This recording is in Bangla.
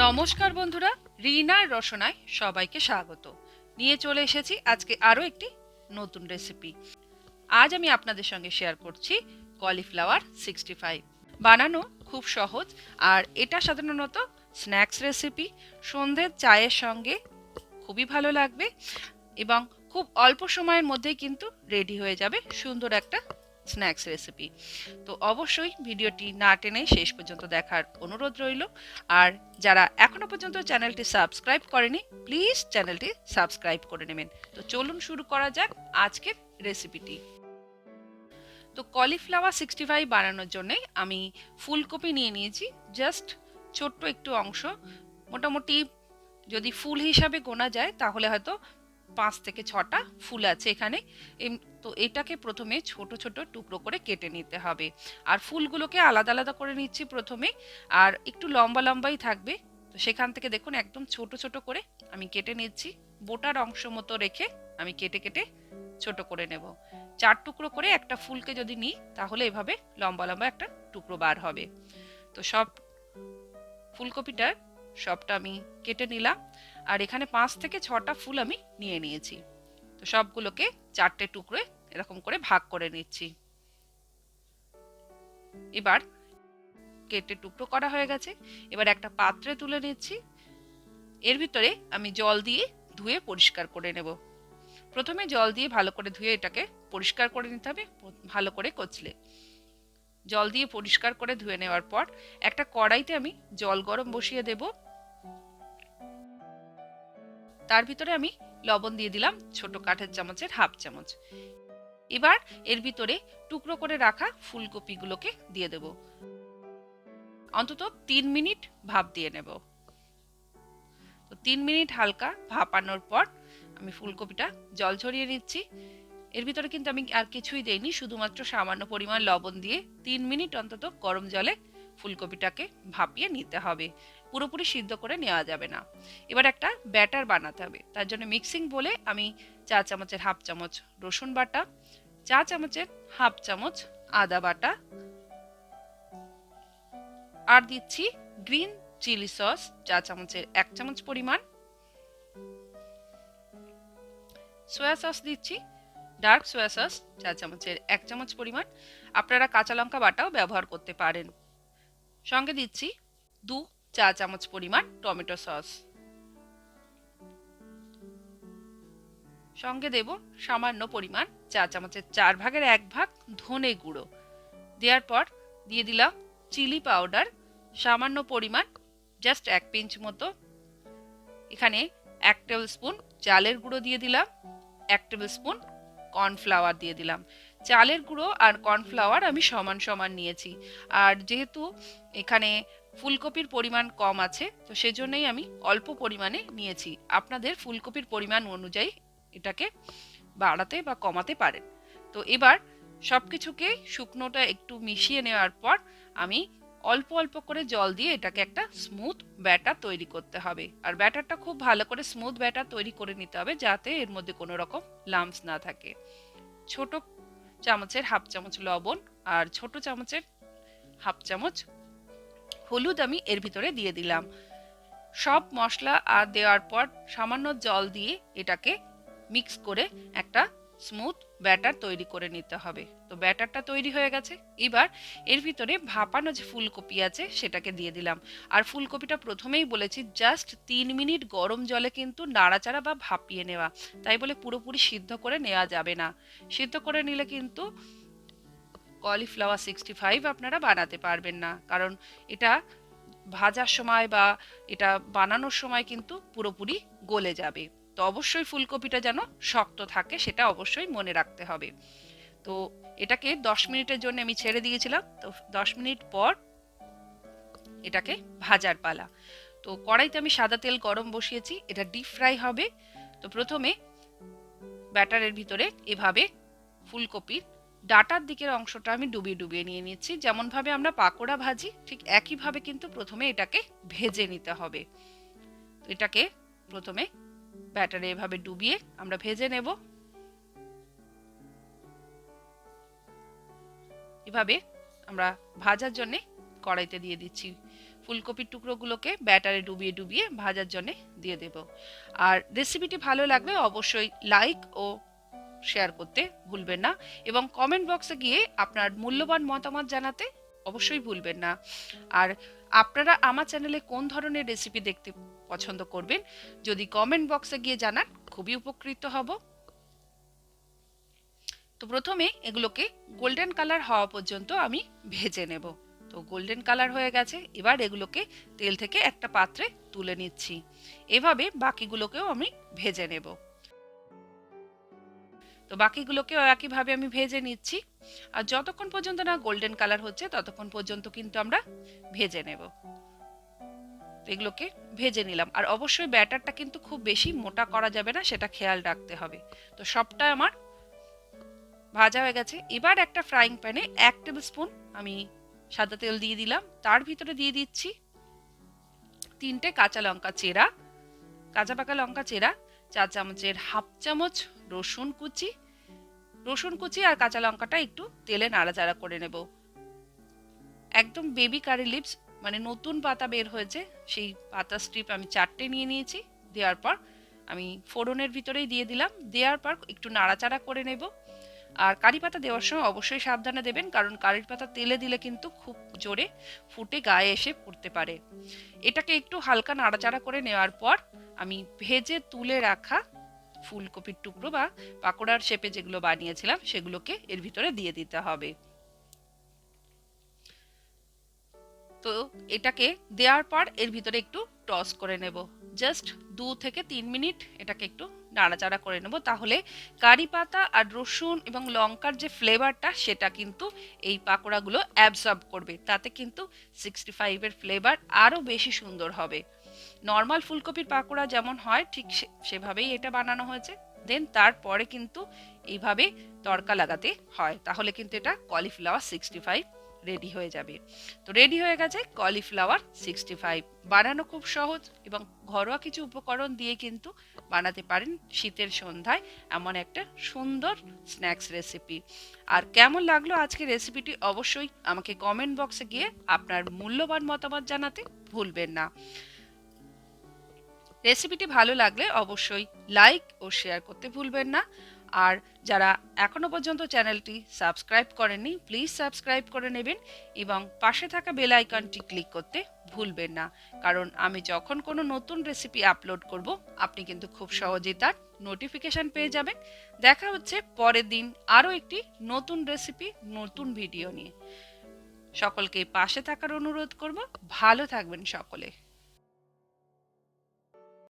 নমস্কার বন্ধুরা, রিনার রসনায় সবাইকে স্বাগত। নিয়ে চলে এসেছি আজকে আরও একটি নতুন রেসিপি। আজ আমি আপনাদের সঙ্গে শেয়ার করছি কলিফ্লাওয়ার 65। বানানো খুব সহজ, আর এটা সাধারণত স্ন্যাক্স রেসিপি। সন্ধ্যের চায়ের সঙ্গে খুবই ভালো লাগবে এবং খুব অল্প সময়ের মধ্যেই কিন্তু রেডি হয়ে যাবে সুন্দর একটা স্ন্যাক্স রেসিপি। তো অবশ্যই ভিডিওটি না টেনে শেষ পর্যন্ত দেখার অনুরোধ রইল। আর যারা এখনো পর্যন্ত চ্যানেলটি সাবস্ক্রাইব করেনি, প্লিজ চ্যানেলটি সাবস্ক্রাইব করে নেবেন। তো চলুন শুরু করা যাক আজকের রেসিপিটি। তো কলিফ্লাওয়ার 65 বানানোর জন্য আমি ফুলকপি নিয়ে নিয়েছি, জাস্ট ছোট্ট একটু অংশ। মোটামুটি যদি ফুল হিসাবে গোনা যায় তাহলে হয়তো 5 থেকে 6টা ফুল আছে এখানে। তো এটাকে প্রথমে ছোট ছোট টুকরো করে কেটে নিতে হবে। আর ফুলগুলোকে আলাদা আলাদা করে নিচ্ছি প্রথমে, আর একটু লম্বা লম্বাই থাকবে। তো সেখান থেকে দেখুন একদম ছোট ছোট করে আমি কেটে নিচ্ছি। বোটার অংশ মতো রেখে আমি কেটে কেটে ছোট করে নেব। 4 টুকরো করে একটা ফুলকে যদি নিই তাহলে এভাবে লম্বা লম্বা একটা টুকরো বার হবে। তো সব ফুলকপিটার সবটা আমি কেটে নিলাম। আর এখানে 5 থেকে 6টা ফুল আমি নিয়ে নিয়েছি। তো সবগুলোকে 4টে টুকরো এরকম করে ভাগ করে নিচ্ছি। এবার কেটে টুকরো করা হয়ে গেছে। এবার একটা পাত্রে তুলে নিচ্ছি। এর ভিতরে আমি জল দিয়ে ধুয়ে পরিষ্কার করে নেব। প্রথমে জল দিয়ে ভালো করে ধুয়ে এটাকে পরিষ্কার করে নিতে হবে, ভালো করে কচলে। জল দিয়ে পরিষ্কার করে ধুয়ে নেওয়ার পর একটা কড়াইতে আমি জল গরম বসিয়ে দেব। তার ভিতরে আমি লবণ দিয়ে দিলাম ছোট কাঠের চামচের হাফ চামচ। এবার এর ভিতরে টুকরো করে রাখা ফুলকপিগুলোকে দিয়ে দেব। অন্তত 3 মিনিট ভাপ দিয়ে নেব। তো 3 মিনিট হালকা ভাপানোর পর আমি ফুলকপিটা জল ঝরিয়ে নিচ্ছি। এর ভিতরে কিন্তু আমি আর কিছুই দেইনি, শুধুমাত্র সামান্য পরিমাণ লবণ দিয়ে 3 মিনিট অন্তত গরম জলে ফুলকপিটাকে ভাপিয়ে নিতে হবে। পুরোপুরি সিদ্ধ করে নেওয়া যাবে না। এবার একটা ব্যাটার বানাতে হবে। তার জন্য মিক্সিং বলে আমি 4 চামচের হাফ চামচ রসুন বাটা, 4 চামচের হাফ চামচ আদা বাটা, আর দিচ্ছি গ্রিন চিলি সস 4 চামচের 1 চামচ পরিমাণ, সয়া সস দিচ্ছি ডার্ক সয়া সস 4 চামচের 1 চামচ পরিমাণ। আপনারা কাঁচা লঙ্কা বাটাও ব্যবহার করতে পারেন। সঙ্গে দিচ্ছি 2 চা চামচ পরিমাণ টমেটো সস। সঙ্গে দেব সামান্য পরিমাণ 4 চামচের 4 ভাগের 1 ভাগ ধনে গুঁড়ো। দেওয়ার পর দিয়ে দিলাম চিলি পাউডার সামান্য পরিমাণ, জাস্ট 1 পিঞ্চ মতো। এখানে 1 টেবিল স্পুন চালের গুঁড়ো দিয়ে দিলাম, 1 টেবিল স্পুন কর্নফ্লাওয়ার দিয়ে দিলাম। চালের গুঁড়ো আর কর্নফ্লাওয়ার আমি সমান সমান নিয়েছি। আর যেহেতু এখানে ফুলকপির পরিমাণ কম আছে, তো সেজন্যই আমি অল্প পরিমাণে নিয়েছি। আপনাদের ফুলকপির পরিমাণ অনুযায়ী এটাকে বাড়াতে বা কমাতে পারেন। তো এবার সবকিছুকে শুকনোটা একটু মিশিয়ে নেওয়ার পর আমি অল্প অল্প করে জল দিয়ে এটাকে একটা স্মুথ ব্যাটার তৈরি করতে হবে। আর ব্যাটারটা খুব ভালো করে স্মুথ ব্যাটার তৈরি করে নিতে হবে, যাতে এর মধ্যে কোনো রকম লাম্পস না থাকে। ছোট চামচের হাফ চামচ লবণ আর ছোট চামচের হাফ চামচ হলুদ আমি এর ভিতরে দিয়ে দিলাম। সব মশলা আর দেওয়ার পর সামান্য জল দিয়ে এটাকে মিক্স করে একটা স্মুথ ব্যাটার তৈরি করে নিতে হবে। তো ব্যাটারটা তৈরি হয়ে গেছে। এবার এর ভিতরে ভাপানো যে ফুলকপি আছে সেটাকে দিয়ে দিলাম। আর ফুলকপিটা প্রথমেই বলেছি জাস্ট 3 মিনিট গরম জলে কিন্তু নাড়াচাড়া বা ভাপিয়ে নেওয়া, তাই বলে পুরোপুরি সিদ্ধ করে নেওয়া যাবে না। সিদ্ধ করে নিলে কিন্তু কলিফ্লাওয়ার 65 আপনারা বানাতে পারবেন না, কারণ এটা ভাজার সময় বা এটা বানানোর সময় কিন্তু পুরোপুরি গলে যাবে। তো অবশ্যই ফুলকপিটা যেন শক্ত থাকে, সেটা অবশ্যই মনে রাখতে হবে। তো এটাকে 10 মিনিটের জন্য আমি ছেড়ে দিয়েছিলাম। তো 10 মিনিট পর এটাকে ভাজার পালা। তো কড়াইতে আমি সাদা তেল গরম বসিয়েছি, এটা ডিপ ফ্রাই হবে। তো প্রথমে ব্যাটারের ভিতরে এভাবে ফুলকপির ডাটার দিকের অংশটা আমি ডুবিয়ে ডুবিয়ে নিয়ে নিচ্ছি। যেমন ভাবে আমরা পাকোড়া ভাজি ঠিক একইভাবে কিন্তু প্রথমে এটাকে ভেজে নিতে হবে। এটাকে প্রথমে ব্যাটারে এভাবে ডুবিয়ে আমরা ভেজে নেব। এভাবে আমরা ভাজার জন্য কড়াইতে দিয়ে দিচ্ছি ফুলকপির টুকরোগুলোকে ব্যাটারে ডুবিয়ে ডুবিয়ে ভাজার জন্য দিয়ে দেব। আর রেসিপিটি ভালো লাগলে অবশ্যই লাইক ও শেয়ার করতে ভুলবেন না, এবং কমেন্ট বক্সে গিয়ে আপনার মূল্যবান মতামত জানাতে অবশ্যই ভুলবেন না। আর আপনারা আমার চ্যানেলে কোন ধরনের রেসিপি দেখতে পছন্দ করবেন যদি কমেন্ট বক্সে গিয়ে জানান, খুবই উপকৃত হব। তো প্রথমে এগুলোকে গোল্ডেন কালার হওয়া পর্যন্ত আমি ভেজে নেব। তো গোল্ডেন কালার হয়ে গেছে, এবার এগুলোকে তেল থেকে একটা পাত্রে তুলে নিচ্ছি। এভাবে বাকিগুলোকেও আমি ভেজে নেব। তো বাকিগুলোকেও একইভাবে আমি ভেজে নিচ্ছি। আর যতক্ষণ পর্যন্ত না গোল্ডেন কালার হচ্ছে ততক্ষণ পর্যন্ত কিন্তু আমরা ভেজে নেব। এগুলোকে ভেজে নিলাম। আর অবশ্যই ব্যাটারটা কিন্তু খুব বেশি মোটা করা যাবে না, সেটা খেয়াল রাখতে হবে। তো সবটা আমার ভাজা হয়ে গেছে। এবার একটা ফ্রাইং প্যানে 1 টেবিল স্পুন আমি সাদা তেল দিয়ে দিলাম। তার ভিতরে দিয়ে দিচ্ছি 3টে কাঁচা লঙ্কা চেরা, কাঁচা পাকা লঙ্কা চেরা, 4 চামচের হাফ চামচ রসুন কুচি আর কাঁচা লঙ্কাটা একটু তেলে নাড়াচাড়া করে নেব। একদম বেবি কারি লিভস মানে নতুন পাতা বের হয়েছে সেই পাতা স্ট্রিপ আমি 4টে নিয়ে নিয়েছি। দেওয়ার পর আমি ফোড়নের ভিতরেই দিয়ে দিলাম। দেওয়ার পর একটু নাড়াচাড়া করে নেব। আর কারি পাতা দেওয়ার সময় অবশ্যই সাবধানে দেবেন, কারণ কারির পাতা তেলে দিলে কিন্তু খুব জোরে ফুটে গায়ে এসে পড়তে পারে। এটাকে একটু হালকা নাড়াচাড়া করে নেওয়ার পর আমি ভেজে তুলে রাখা ফুলকপির টুকরো বা পাকোড়ার শেপে যেগুলো বানিয়েছিলাম সেগুলোকে এর ভিতরে দিয়ে দিতে হবে। তো এটাকে দেওয়ার পর এর ভিতরে একটু টস করে নেব। জাস্ট 2 থেকে 3 মিনিট এটাকে একটু নাড়াচাড়া করে নেব। তাহলে কারি পাতা আর রসুন এবং লঙ্কার যে ফ্লেভারটা সেটা কিন্তু এই পাকোড়াগুলো অ্যাবসর্ব করবে। তাতে কিন্তু 65 এর ফ্লেভার আরও বেশি সুন্দর হবে। নর্মাল ফুলকপির পাকোড়া যেমন হয় ঠিক সেভাবেই এটা বানানো হয়েছে। দেন তারপরে কিন্তু এইভাবে তড়কা লাগাতে হয়, তাহলে কিন্তু এটা কলিফ্লাওয়ার 65 রেডি হয়ে যাবে। তো রেডি হয়ে গেছে কলিফ্লাওয়ার 65। বানানো খুব সহজ এবং ঘরোয়া কিছু উপকরণ দিয়ে কিন্তু বানাতে পারেন শীতের সন্ধ্যায় এমন একটা সুন্দর স্ন্যাক্স রেসিপি। আর কেমন লাগলো আজকের রেসিপিটি অবশ্যই আমাকে কমেন্ট বক্সে গিয়ে আপনার মূল্যবান মতামত জানাতে ভুলবেন না। রেসিপিটি ভালো লাগলে অবশ্যই লাইক ও শেয়ার করতে ভুলবেন না। আর যারা এখনো পর্যন্ত চ্যানেলটি সাবস্ক্রাইব করেননি প্লিজ সাবস্ক্রাইব করে নেবেন এবং পাশে থাকা বেল আইকনটি ক্লিক করতে ভুলবেন না, কারণ আমি যখন কোনো নতুন রেসিপি আপলোড করব আপনি কিন্তু খুব সহজেই তার নোটিফিকেশন পেয়ে যাবেন। দেখা হচ্ছে পরের দিন আরও একটি নতুন রেসিপি নতুন ভিডিও নিয়ে। সকলকে পাশে থাকার অনুরোধ করব। ভালো থাকবেন সকলে।